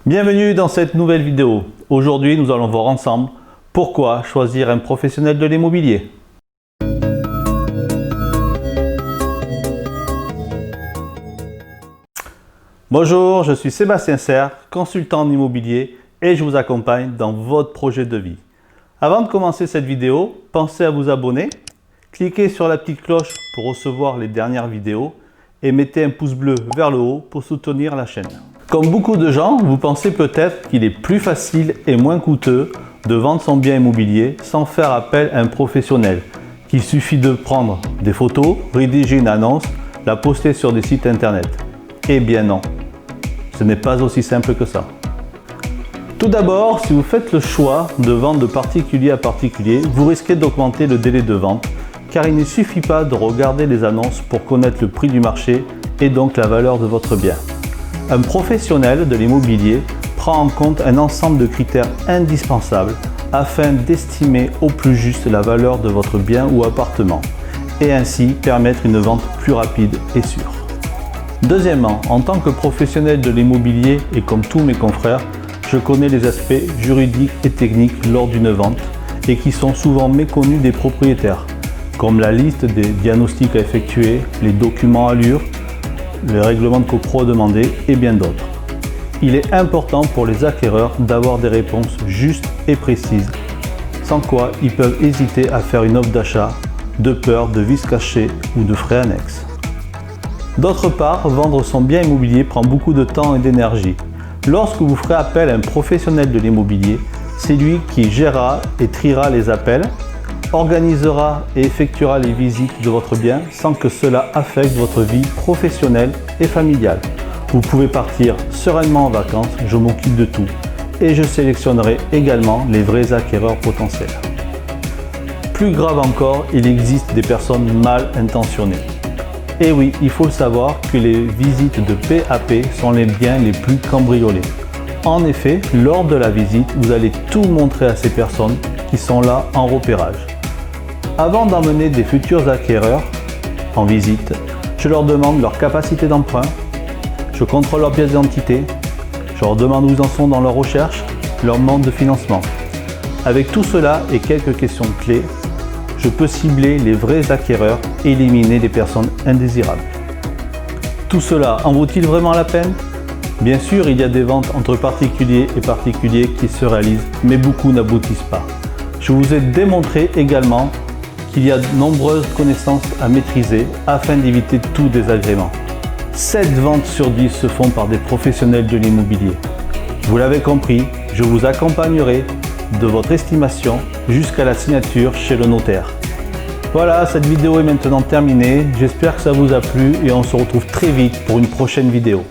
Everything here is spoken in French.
Bienvenue dans cette nouvelle vidéo. Aujourd'hui, nous allons voir ensemble pourquoi choisir un professionnel de l'immobilier. Bonjour, je suis Sébastien Serre, consultant en immobilier et je vous accompagne dans votre projet de vie. Avant de commencer cette vidéo, pensez à vous abonner, cliquez sur la petite cloche pour recevoir les dernières vidéos et mettez un pouce bleu vers le haut pour soutenir la chaîne. Comme beaucoup de gens, vous pensez peut-être qu'il est plus facile et moins coûteux de vendre son bien immobilier sans faire appel à un professionnel, qu'il suffit de prendre des photos, rédiger une annonce, la poster sur des sites internet. Eh bien non, ce n'est pas aussi simple que ça. Tout d'abord, si vous faites le choix de vendre de particulier à particulier, vous risquez d'augmenter le délai de vente, car il ne suffit pas de regarder les annonces pour connaître le prix du marché et donc la valeur de votre bien. Un professionnel de l'immobilier prend en compte un ensemble de critères indispensables afin d'estimer au plus juste la valeur de votre bien ou appartement et ainsi permettre une vente plus rapide et sûre. Deuxièmement, en tant que professionnel de l'immobilier et comme tous mes confrères, je connais les aspects juridiques et techniques lors d'une vente et qui sont souvent méconnus des propriétaires, comme la liste des diagnostics à effectuer, les documents à lire, les règlements de copro à demander et bien d'autres. Il est important pour les acquéreurs d'avoir des réponses justes et précises, sans quoi ils peuvent hésiter à faire une offre d'achat de peur de vices cachés ou de frais annexes. D'autre part, vendre son bien immobilier prend beaucoup de temps et d'énergie. Lorsque vous ferez appel à un professionnel de l'immobilier, c'est lui qui gérera et triera les appels, organisera et effectuera les visites de votre bien sans que cela affecte votre vie professionnelle et familiale. Vous pouvez partir sereinement en vacances, je m'occupe de tout et je sélectionnerai également les vrais acquéreurs potentiels. Plus grave encore, il existe des personnes mal intentionnées. Et oui, il faut le savoir que les visites de PAP sont les biens les plus cambriolés. En effet, lors de la visite, vous allez tout montrer à ces personnes qui sont là en repérage. Avant d'emmener des futurs acquéreurs en visite, je leur demande leur capacité d'emprunt, je contrôle leur pièce d'identité, je leur demande où ils en sont dans leur recherche, leur demande de financement. Avec tout cela et quelques questions clés, je peux cibler les vrais acquéreurs et éliminer les personnes indésirables. Tout cela en vaut-il vraiment la peine? Bien sûr, il y a des ventes entre particuliers et particuliers qui se réalisent, mais beaucoup n'aboutissent pas. Je vous ai démontré également qu'il y a de nombreuses connaissances à maîtriser afin d'éviter tout désagrément. 7 ventes sur 10 se font par des professionnels de l'immobilier. Vous l'avez compris, je vous accompagnerai de votre estimation jusqu'à la signature chez le notaire. Voilà, cette vidéo est maintenant terminée. J'espère que ça vous a plu et on se retrouve très vite pour une prochaine vidéo.